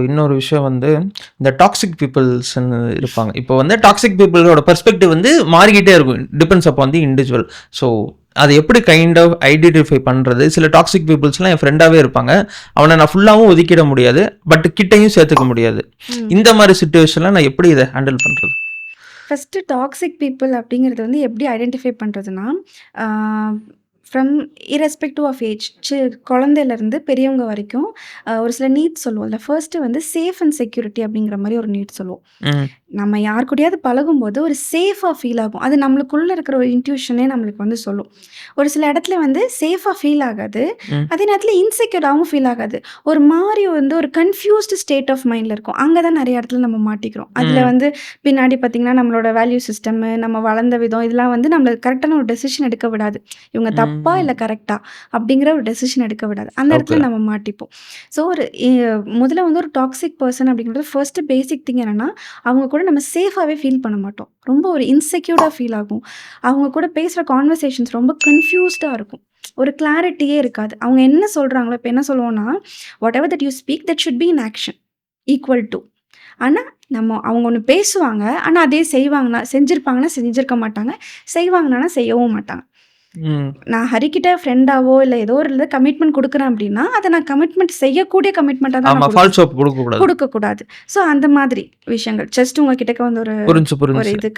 இன்னொரு விஷயம் வந்து இந்த டாக்ஸிக் பீப்புள்ஸ்ன்னு இருப்பாங்க. இப்போ வந்து டாக்ஸிக் பீப்புளோட பெர்ஸ்பெக்டிவ் வந்து மாறிக்கிட்டே இருக்கும். Depends upon the individual. So அதை எப்படி கைண்ட் ஆஃப் ஐடென்டிஃபை பண்ணுறது? சில டாக்ஸிக் பீப்புள்ஸ்லாம் என் ஃப்ரெண்டாகவே இருப்பாங்க. அவனை நான் ஃபுல்லாகவும் ஒதுக்கிட முடியாது, பட் கிட்டையும் சேர்த்துக்க முடியாது. இந்த மாதிரி சுச்சுவேஷனில் நான் எப்படி இதை ஹேண்டில் பண்ணுறது? ஃபஸ்ட்டு டாக்ஸிக் பீப்புள் அப்படிங்கிறது வந்து எப்படி ஐடென்டிஃபை பண்ணுறதுன்னா, ஃப்ரம் இரஸ்பெக்டிவ் ஆஃப் ஏஜ் குழந்தையிலேருந்து பெரியவங்க வரைக்கும் ஒரு சில நீட்ஸ் சொல்லுவோம்ல. ஃபர்ஸ்ட்டு வந்து சேஃப் அண்ட் செக்யூரிட்டி அப்படிங்கிற மாதிரி ஒரு நீட் சொல்லுவோம். நம்ம யார் கூடயாவது பழகும்போது ஒரு சேஃபாக ஃபீல் ஆகும். அது நம்மளுக்குள்ளே இருக்கிற ஒரு இன்ட்யூஷனே நம்மளுக்கு வந்து சொல்லும். ஒரு சில இடத்துல வந்து சேஃபாக ஃபீல் ஆகாது, அதே நேரத்தில் இன்செக்யூராகவும் ஃபீல் ஆகாது. ஒரு மாதிரி வந்து ஒரு கன்ஃபியூஸ்டு ஸ்டேட் ஆஃப் மைண்டில் இருக்கும். அங்கே தான் நிறைய இடத்துல நம்ம மாட்டிக்கிறோம். அதில் வந்து பின்னாடி பார்த்திங்கன்னா நம்மளோட வேல்யூ சிஸ்டம்மு, நம்ம வளர்ந்த விதம், இதெல்லாம் வந்து நம்மளுக்கு கரெக்டான ஒரு டெசிஷன் எடுக்க விடாது. இவங்க தப்பா இல்லை கரெக்டா அப்படிங்கிற ஒரு டெசிஷன் எடுக்க விடாது. அந்த இடத்துல நம்ம மாட்டிப்போம். ஸோ ஒரு முதல்ல வந்து ஒரு டாக்ஸிக் பர்சன் அப்படிங்கிறது ஃபர்ஸ்ட் பேசிக் திங் என்னன்னா, அவங்க கூட நம்ம சேஃபாகவே ஃபீல் பண்ண மாட்டோம். ரொம்ப ஒரு இன்செக்யூர்டாக ஃபீல் ஆகும். அவங்க கூட பேசுகிற கான்வர்சேஷன்ஸ் ரொம்ப கன்ஃபியூஸ்டாக இருக்கும். ஒரு கிளாரிட்டியே இருக்காது. அவங்க என்ன சொல்கிறாங்களோ, இப்போ என்ன சொல்லுவோம்னா, what ever that you speak that should be in action equal to. ஆனால் அவங்க ஒன்று பேசுவாங்க, ஆனால் அதே செய்வாங்கன்னா செஞ்சுருப்பாங்கன்னா செஞ்சுருக்க மாட்டாங்க, செய்வாங்கன்னா செய்யவும் மாட்டாங்க. நான் ஹரிக்கிட்ட ஃப்ரெண்டாவோ இல்லை ஏதோ ஒரு கமிட்மெண்ட் கொடுக்குறேன் அப்படின்னா, அதை நான் கமிட்மெண்ட் செய்யக்கூடிய கமிட்மெண்ட்டாக தான் கொடுக்கக்கூடாது. ஸோ அந்த மாதிரி விஷயங்கள் ஜஸ்ட் உங்ககிட்ட வந்து ஒரு இது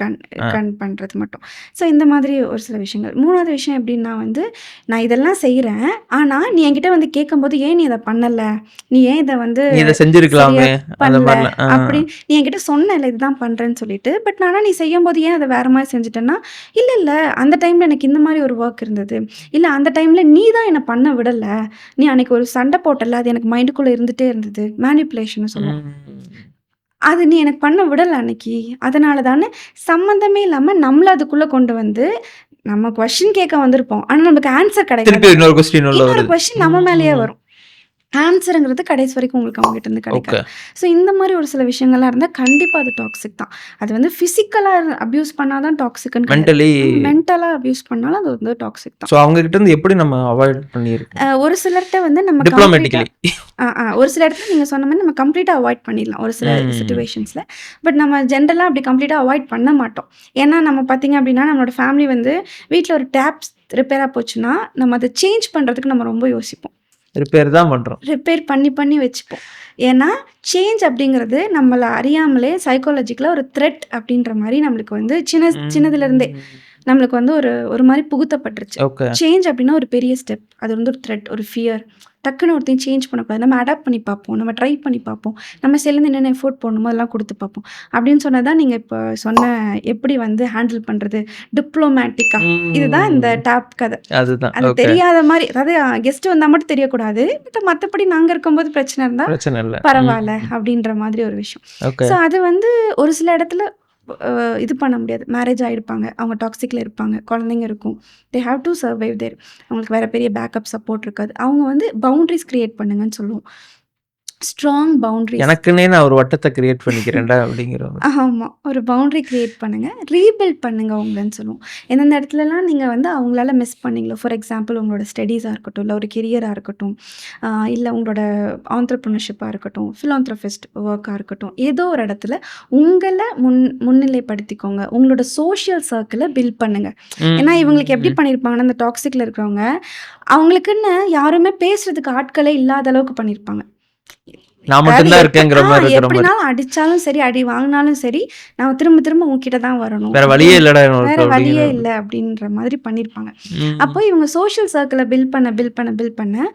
கன் பண்ணுறது மட்டும். ஸோ இந்த மாதிரி ஒரு சில விஷயங்கள். மூணாவது விஷயம் எப்படின்னா வந்து, நான் இதெல்லாம் செய்கிறேன், ஆனால் நீ என்கிட்ட வந்து கேட்கும்போது ஏன் நீ இதை பண்ணலை, நீ ஏன் இதை வந்து செஞ்சிருக்கலாமே பண்ணல அப்படி நீ என்கிட்ட சொன்னல இதுதான் பண்ணுறேன்னு சொல்லிட்டு, பட் ஆனால் நீ செய்யும் போது ஏன் அதை வேற மாதிரி செஞ்சுட்டேன்னா, இல்லை அந்த டைமில் எனக்கு இந்த மாதிரி ஒரு ஒர்க் இருந்தது, இல்லை அந்த டைமில் நீ தான் என்னை பண்ண விடலை, நீ அன்னைக்கு ஒரு சண்டை போட்டல, அது எனக்கு மைண்டுக்குள்ளே இருந்துகிட்டே இருந்தது, மேனிப்புலேஷன் சொல்லுவோம், அது நீ எனக்கு பண்ண விடலை அன்னைக்கு, அதனால தானே சம்மந்தமே இல்லாமல் நம்மளை அதுக்குள்ளே கொண்டு வந்து நம்ம கொஸ்டின் கேட்க வந்திருப்போம், ஆனால் நமக்கு ஆன்சர் கிடைக்காது. இன்னொரு கொஸ்டின் நம்ம மேலேயே வரும். ஆன்சருங்கிறது கடைசி வரைக்கும் உங்களுக்கு அவங்ககிட்ட இருந்து கிடைக்காது. ஸோ இந்த மாதிரி ஒரு சில விஷயங்கள்லாம் இருந்தால் கண்டிப்பாக அது டாக்ஸிக் தான். அது வந்து ஃபிசிக்கலாக அப்யூஸ் பண்ணால் தான் டாக்ஸிக்னு, மென்டலாக அப்யூஸ் பண்ணாலும் அது வந்து டாக்ஸிக் தான். ஸோ அவங்ககிட்ட இருந்து எப்படி நம்ம அவாய்ட் பண்ணியிருக்கோம்? ஒரு சிலர்கிட்ட வந்து நம்ம ஒரு சில இடத்துல நீங்கள் சொன்ன மாதிரி நம்ம கம்ப்ளீட்டாக அவாய்ட் பண்ணிடலாம் ஒரு சில சுச்சுவேஷன்ஸில். பட் நம்ம ஜென்ரலாக அப்படி கம்ப்ளீட்டாக அவாய்ட் பண்ண மாட்டோம். ஏன்னா நம்ம பார்த்திங்க அப்படின்னா நம்மளோட ஃபேமிலி வந்து வீட்டில் ஒரு டேப்ஸ் ரிப்பேராக போச்சுன்னா நம்ம அதை சேஞ்ச் பண்ணுறதுக்கு நம்ம ரொம்ப யோசிப்போம். ரிப்பேர் தான் பண்ணுறோம், ரிப்பேர் பண்ணி வச்சுப்போம். ஏன்னா சேஞ்ச் அப்படிங்கிறது நம்மளை அறியாமலே சைக்காலஜிக்கலாக ஒரு த்ரெட் அப்படின்ற மாதிரி நம்மளுக்கு வந்து சின்னதுலேருந்தே நம்மளுக்கு வந்து ஒரு மாதிரி புகுத்தப்பட்டுருச்சு. சேஞ்ச் அப்படின்னா ஒரு பெரிய ஸ்டெப், அது வந்து ஒரு த்ரெட், ஒரு ஃபியர். டக்குன்னு ஒருத்தையும் சேஞ்ச் பண்ணக்கூடாது, நம்ம அடாப்ட் பண்ணி பார்ப்போம், நம்ம ட்ரை பண்ணி பார்ப்போம், நம்ம செல்லுந்து என்னென்ன எஃபோர்ட் போடணுமோ அதெல்லாம் கொடுத்து பார்ப்போம். அப்படின்னு சொன்னதான் நீங்கள் இப்போ சொன்ன எப்படி வந்து ஹேண்டில் பண்ணுறது டிப்ளமேட்டிக்காக, இதுதான் இந்த டேப் கதை. அது தெரியாத மாதிரி, அதாவது கெஸ்ட் வந்தால் மட்டும் தெரியக்கூடாது, பட் மற்றபடி நாங்கள் இருக்கும்போது பிரச்சனை இருந்தால் பரவாயில்ல அப்படின்ற மாதிரி ஒரு விஷயம். ஸோ அது வந்து ஒரு சில இடத்துல இது பண்ண முடியாது. மேரேஜ் ஆகிருப்பாங்க, அவங்க டாக்ஸிக்கில் இருப்பாங்க, குழந்தைங்க இருக்கும், தே ஹாவ் டு சர்வைவ் தேர், அவங்களுக்கு வேறு பெரிய பேக்கப் சப்போர்ட் இருக்காது. அவங்க வந்து பவுண்ட்ரிஸ் க்ரியேட் பண்ணுங்கன்னு சொல்லுவோம். Strong boundaries. எனக்குன்னே நான் ஒரு வட்டத்தை கிரியேட் பண்ணிக்கிறேன்டா அப்படிங்கிற. ஆமாம், ஒரு பவுண்ட்ரி க்ரியேட் பண்ணுங்கள், ரீபில்ட் பண்ணுங்கள் அவங்களன்னு சொல்லுவோம். எந்தெந்த இடத்துலலாம் நீங்கள் வந்து அவங்களால மிஸ் பண்ணீங்களோ, ஃபார் எக்ஸாம்பிள் உங்களோட ஸ்டடீஸாக இருக்கட்டும், இல்லை ஒரு கெரியராக இருக்கட்டும், இல்லை உங்களோட ஆண்டர்ப்ரனர்ஷிப்பாக இருக்கட்டும், ஃபிலாந்த்ரபிஸ்ட் ஒர்க்காக இருக்கட்டும், ஏதோ ஒரு இடத்துல உங்களை முன்னிலைப்படுத்திக்கோங்க. உங்களோட சோஷியல் சர்க்கிளை பில்ட் பண்ணுங்கள். ஏன்னா இவங்களுக்கு எப்படி பண்ணியிருப்பாங்கன்னா, அந்த டாக்ஸிக்கில் இருக்கிறவங்க அவங்களுக்குன்னு யாருமே பேசுறதுக்கு ஆட்களே இல்லாத அளவுக்கு பண்ணியிருப்பாங்க. எப்படினாலும் அடிச்சாலும் சரி, அடி வாங்கினாலும் சரி, நான் திரும்ப உங்ககிட்ட தான் வரணும், வேற வழியே இல்லை அப்படின்ற மாதிரி பண்ணியிருப்பாங்க. அப்போ இவங்க சோஷியல் சர்க்கிளை பில்ட் பண்ண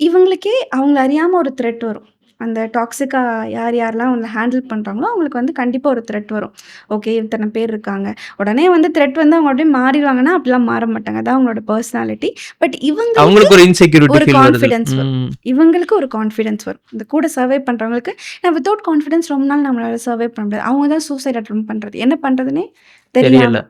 இவங்களுக்கே அவங்கள அறியாமல் ஒரு த்ரெட் வரும். அந்த டாக்ஸிக்காக யாரெல்லாம் அவங்க ஹேண்டில் பண்ணுறாங்களோ அவங்களுக்கு வந்து கண்டிப்பாக ஒரு த்ரெட் வரும். ஓகே, இத்தனை பேர் இருக்காங்க, உடனே வந்து த்ரெட் வந்து அவங்க அப்படியே மாறிடுவாங்கன்னா அப்படிலாம் மாற மாட்டாங்க, அதான் அவங்களோட பர்சனாலிட்டி. பட் இவங்களுக்கு ஒரு இன்செக்யூரிட்டி, ஒரு கான்ஃபிடன்ஸ் வரும். இவங்களுக்கு ஒரு கான்ஃபிடன்ஸ் வரும். இந்த கூட சர்வை பண்ணுறவங்களுக்கு நான் வித்தவுட் கான்ஃபிடன்ஸ் ரொம்ப நாள் நம்மளால சர்வை பண்ண முடியாது. அவங்க தான் சூசைட் அட்டம் பண்ணுறது, என்ன பண்ணுறதுனே தெரியல.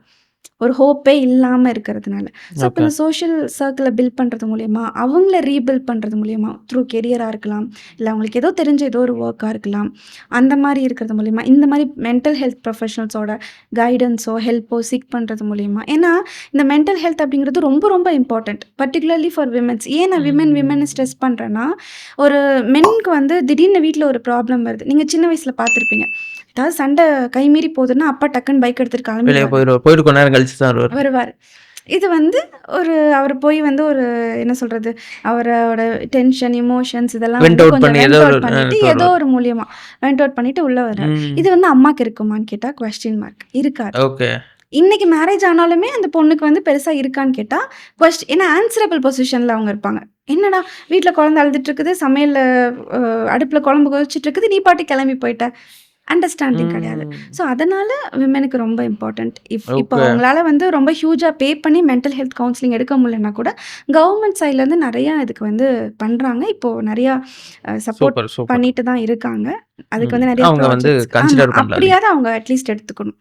ஒரு ஹோப்பே இல்லாம இருக்கிறதுனால. ஸோ, அப்ப ஓகே. இந்த சோஷியல் சர்க்கிள பில்ட் பண்றது மூலியமா, அவங்கள ரீபில்ட் பண்றது மூலியமா, த்ரூ கெரியரா இருக்கலாம், இல்ல அவங்களுக்கு ஏதோ தெரிஞ்ச ஏதோ ஒரு ஒர்க்கா இருக்கலாம். அந்த மாரி இருக்கிறது மூலியமா, இந்த மாரி மென்டல் ஹெல்த் ப்ரொஃபஷனல்ஸோட கைடன்ஸோ, ஹெல்ப்போ சீக் பண்றது மூலியமா. ஏன்னா, இந்த மென்டல் ஹெல்த் அப்படிங்கிறது ரொம்ப ரொம்ப இம்பார்ட்டன்ட். Particularly for women's. ஏன் நான் விமென்னு ஸ்ட்ரெஸ் பண்றேன்னா, ஒரு மென்க்கு வந்து திடீர்னு வீட்ல ஒரு ப்ராப்ளம் வருது. நீங்க சின்ன வயசுல பார்த்துருப்பீங்க. ஏதாவது சண்டை கைமீறி போகுதுன்னா, அப்பா டக்குன்னு பைக் எடுத்துட்டு வெளிய கிளம்பிடுவாரு. போயிருவாரு. போயிட்டு கொஞ்ச நேரம் கழிச்சு தான் வருவாரு. வருவாரு. இது வந்து அவரு போய் வந்து ஒரு என்ன சொல்றது? அவரோட டென்ஷன், எமோஷன்ஸ் இதெல்லாம் வென்ட் வந்து அவுட் கொஞ்சம் பண்ணி வென்ட் ஏதோ ஒரு அவுட் பண்ணிட்டு, ஏதோ வருவாரு. ஒரு மூலியமா வென்ட் அவுட் பண்ணிட்டு உள்ள வர்றாரு. இது ம். வந்து அம்மாக்கு இருக்குமான்னு கேட்டா, கொஸ்டின் மார்க். இருக்காது. ஓகே. இன்னைக்கு மேரேஜ் ஆனாலுமே அந்த பொண்ணுக்கு வந்து பெருசா இருக்கான்னு கேட்டா, ஏன்னா ஆன்சரபிள் பொசிஷன்ல அவங்க இருப்பாங்க. என்னடா வீட்ல குழந்தை அழுதுட்டு இருக்குது, சமையல்ல அ அடுப்புல குழம்பு கொதிச்சுட்டு இருக்குது, நீ பாட்டுக்கு கிளம்பி போயிட்ட. அண்டர்ஸ்டாண்டிங் கிடையாது. ம். ஸோ, அதனால விமென்க்கு ரொம்ப இம்பார்ட்டன்ட். இப்போ ஓகே. அவங்களால வந்து ரொம்ப ஹியூஜா பே பண்ணி மென்டல் ஹெல்த் கவுன்சிலிங் எடுக்க முடியலன்னா கூட, கவர்மெண்ட் சைட்லேருந்து நெறையா இதுக்கு வந்து பண்றாங்க. இப்போ நெறையா சப்போர்ட் சூப்பர், சூப்பர். பண்ணிட்டு தான் இருக்காங்க. அதுக்கு ம். வந்து நெறைய அவங்க வந்து ப்ராஜெக்ட்ஸ். ஆமா. கன்சிடர் பண்ணலாம் இல்லையா? அப்படியாவது அவங்க அட்லீஸ்ட் எடுத்துக்கணும்.